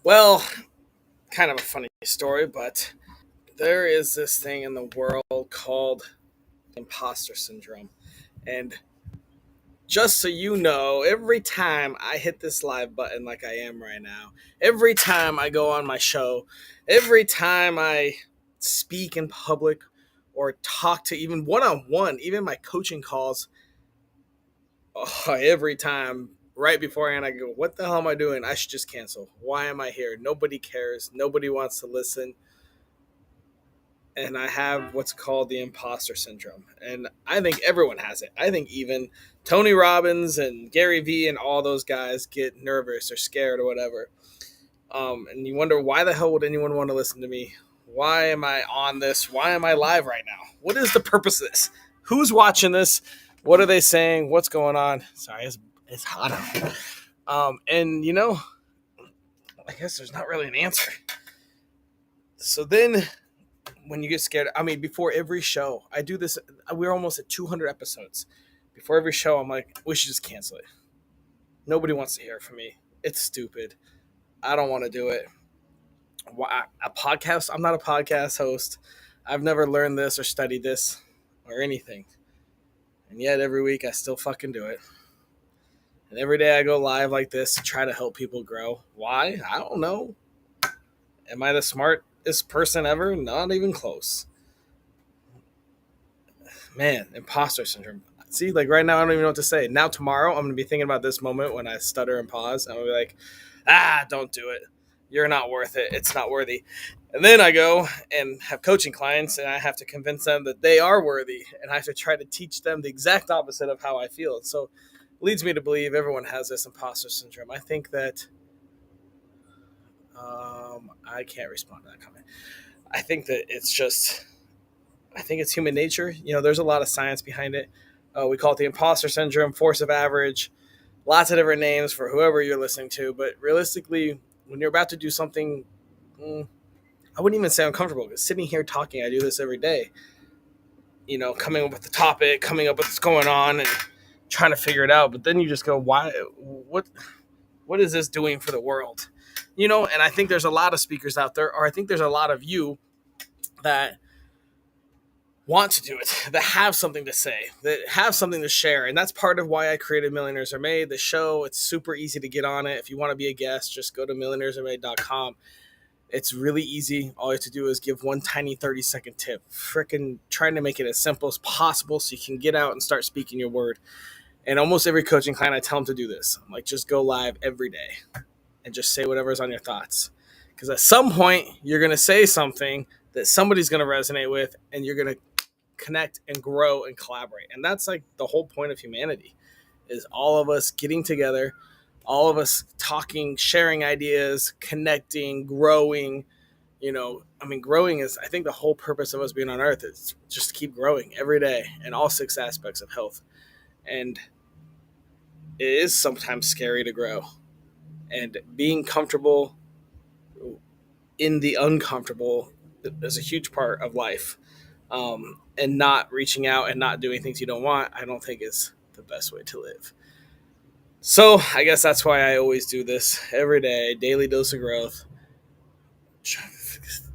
Well, kind of a funny story, but there is this thing in the world called imposter syndrome. And just so you know, every time I hit this live button like I am right now, every time I go on my show, every time I speak in public or talk to even one on one, even my coaching calls, every time right beforehand I go, what the hell am I doing? I should just cancel. Why am I here? Nobody cares. Nobody wants to listen. And I have what's called the imposter syndrome. And I think everyone has it. I think even Tony Robbins and Gary Vee and all those guys get nervous or scared or whatever. And you wonder, why the hell would anyone want to listen to me? Why am I on this? Why am I live right now? What is the purpose of this? Who's watching this? What are they saying? What's going on? Sorry, it's hot out here. And I guess there's not really an answer. So then when you get scared, I mean, before every show, I do this. We're almost at 200 episodes. Before every show, I'm like, we should just cancel it. Nobody wants to hear from me. It's stupid. I don't want to do it. Why a podcast? I'm not a podcast host. I've never learned this or studied this or anything. And yet every week I still fucking do it. And every day I go live like this to try to help people grow. Why? I don't know. Am I the smartest person ever? Not even close. Man, imposter syndrome. See, like right now, I don't even know what to say. Now, tomorrow, I'm going to be thinking about this moment when I stutter and pause. I'm going to be like, don't do it. You're not worth it. It's not worthy. And then I go and have coaching clients, and I have to convince them that they are worthy. And I have to try to teach them the exact opposite of how I feel. So it leads me to believe everyone has this imposter syndrome. I think that I can't respond to that comment. I think that I think it's human nature. There's a lot of science behind it. We call it the imposter syndrome, force of average, lots of different names for whoever you're listening to. But realistically, when you're about to do something, I wouldn't even say uncomfortable, because sitting here talking, I do this every day. Coming up with the topic, coming up with what's going on, and trying to figure it out. But then you just go, why? What is this doing for the world? And I think there's a lot of speakers out there, or I think there's a lot of you that want to do it, that have something to say, that have something to share. And that's part of why I created Millionaires Are Made, the show. It's super easy to get on it. If you want to be a guest, just go to millionairesaremade.com. It's really easy. All you have to do is give one tiny 30-second tip. Freaking trying to make it as simple as possible so you can get out and start speaking your word. And almost every coaching client, I tell them to do this. I'm like, just go live every day and just say whatever's on your thoughts. Because at some point, you're going to say something that somebody's going to resonate with, and you're going to connect and grow and collaborate. And that's like the whole point of humanity, is all of us getting together, all of us talking, sharing ideas, connecting, growing. Growing is, I think, the whole purpose of us being on earth is just to keep growing every day in all 6 aspects of health. And it is sometimes scary to grow, and being comfortable in the uncomfortable is a huge part of life. And not reaching out and not doing things you don't want, I don't think is the best way to live. So I guess that's why I always do this every day, daily dose of growth.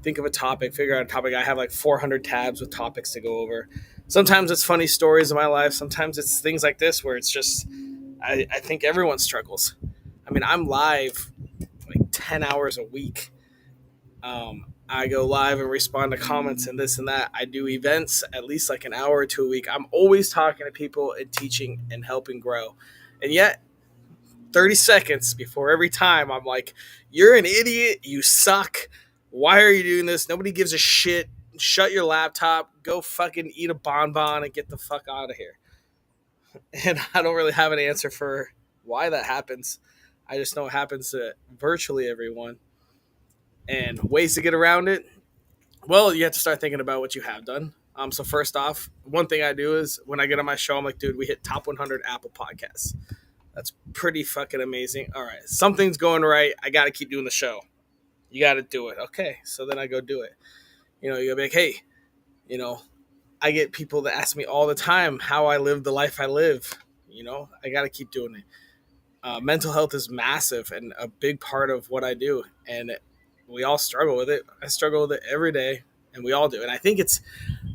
Think of a topic, figure out a topic. I have like 400 tabs with topics to go over. Sometimes it's funny stories of my life. Sometimes it's things like this where it's just, I think everyone struggles. I mean, I'm live like 10 hours a week. I go live and respond to comments and this and that. I do events at least like an hour or two a week. I'm always talking to people and teaching and helping grow. And yet, 30 seconds before every time, I'm like, you're an idiot. You suck. Why are you doing this? Nobody gives a shit. Shut your laptop. Go fucking eat a bonbon and get the fuck out of here. And I don't really have an answer for why that happens. I just know it happens to virtually everyone. And ways to get around it, well, you have to start thinking about what you have done. So first off, one thing I do is when I get on my show, I'm like, dude, we hit top 100 Apple Podcasts. That's pretty fucking amazing. All right, something's going right. I got to keep doing the show. You got to do it. Okay, so then I go do it. You got to be like, hey, I get people that ask me all the time how I live the life I live. I got to keep doing it. Mental health is massive and a big part of what I do, and we all struggle with it. I struggle with it every day, and we all do. And I think it's,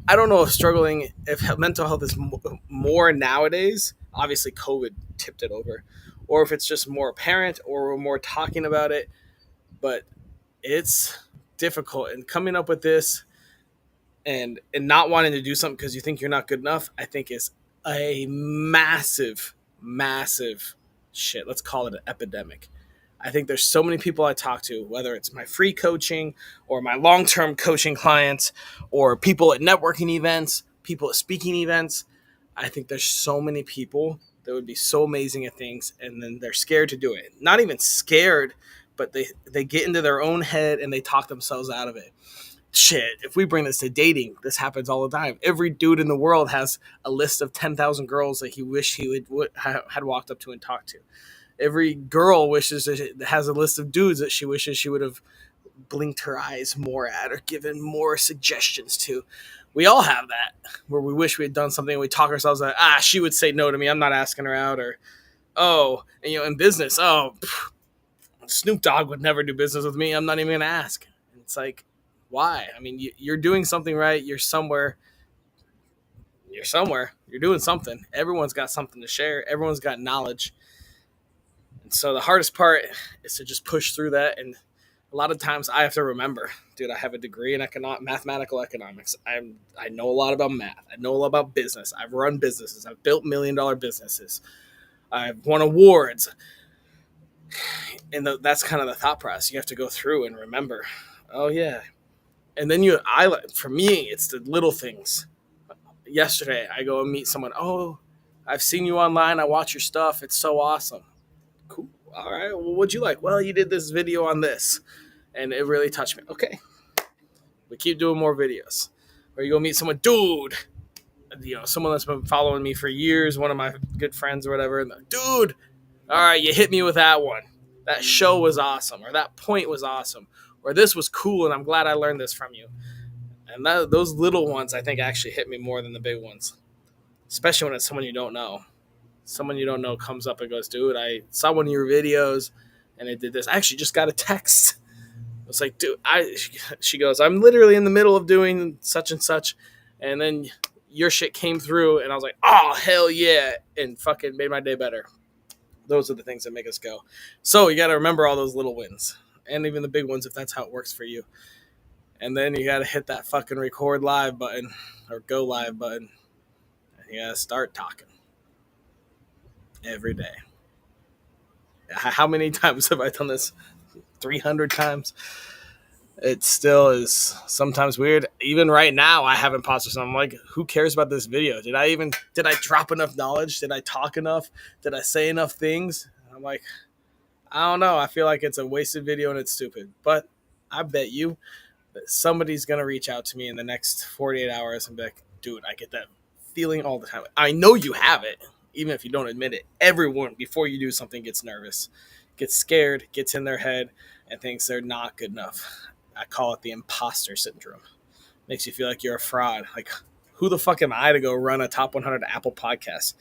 I don't know if mental health is more nowadays. Obviously, COVID tipped it over, or if it's just more apparent, or we're more talking about it. But it's difficult, and coming up with this and not wanting to do something because you think you're not good enough, I think is a massive shit. Let's call it an epidemic. I think there's so many people I talk to, whether it's my free coaching or my long term coaching clients or people at networking events, people at speaking events. I think there's so many people that would be so amazing at things, and then they're scared to do it. Not even scared, but they get into their own head and they talk themselves out of it. Shit, if we bring this to dating, this happens all the time. Every dude in the world has a list of 10,000 girls that he wished he had walked up to and talked to. Every girl has a list of dudes that she wishes she would have blinked her eyes more at or given more suggestions to. We all have that, where we wish we had done something and we talk ourselves like, she would say no to me, I'm not asking her out. Or, and, in business, Snoop Dogg would never do business with me, I'm not even going to ask. It's like, why? I mean, you're doing something right. You're somewhere. You're doing something. Everyone's got something to share. Everyone's got knowledge. And so the hardest part is to just push through that. And a lot of times I have to remember, dude, I have a degree in mathematical economics. I know a lot about math. I know a lot about business. I've run businesses. I've built $1 million businesses. I've won awards. And that's kind of the thought process. You have to go through and remember, oh, yeah. And then for me, it's the little things. Yesterday, I go and meet someone. Oh, I've seen you online. I watch your stuff. It's so awesome. Cool. All right. Well, what'd you like? Well, you did this video on this, and it really touched me. Okay. We keep doing more videos. Or you go meet someone, dude. Someone that's been following me for years, one of my good friends or whatever. And dude, all right, you hit me with that one. That show was awesome, or that point was awesome, or this was cool, and I'm glad I learned this from you. And those little ones, I think, actually hit me more than the big ones, especially when it's someone you don't know. Someone you don't know comes up and goes, dude, I saw one of your videos, and it did this. I actually just got a text. It's like, dude, she goes, I'm literally in the middle of doing such and such, and then your shit came through, and I was like, oh, hell yeah, and fucking made my day better. Those are the things that make us go. So you got to remember all those little wins, and even the big ones if that's how it works for you. And then you got to hit that fucking record live button or go live button. And you got to start talking every day. How many times have I done this? 300 times. It still is sometimes weird. Even right now, I have imposter syndrome. I'm like, who cares about this video? Did I drop enough knowledge? Did I talk enough? Did I say enough things? I'm like, I don't know. I feel like it's a wasted video and it's stupid. But I bet you that somebody's going to reach out to me in the next 48 hours and be like, dude, I get that feeling all the time. I know you have it, even if you don't admit it. Everyone, before you do something, gets nervous, gets scared, gets in their head, and thinks they're not good enough. I call it the imposter syndrome. Makes you feel like you're a fraud. Like, who the fuck am I to go run a top 100 Apple podcast?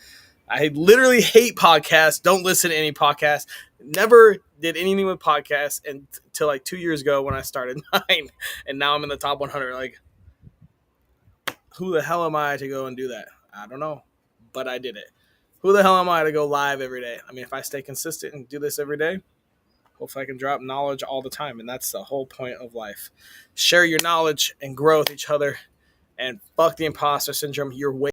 I literally hate podcasts. Don't listen to any podcasts. Never did anything with podcasts until like 2 years ago when I started mine. And now I'm in the top 100. Like, who the hell am I to go and do that? I don't know. But I did it. Who the hell am I to go live every day? I mean, if I stay consistent and do this every day, hopefully I can drop knowledge all the time. And that's the whole point of life. Share your knowledge and grow with each other. And fuck the imposter syndrome. You're way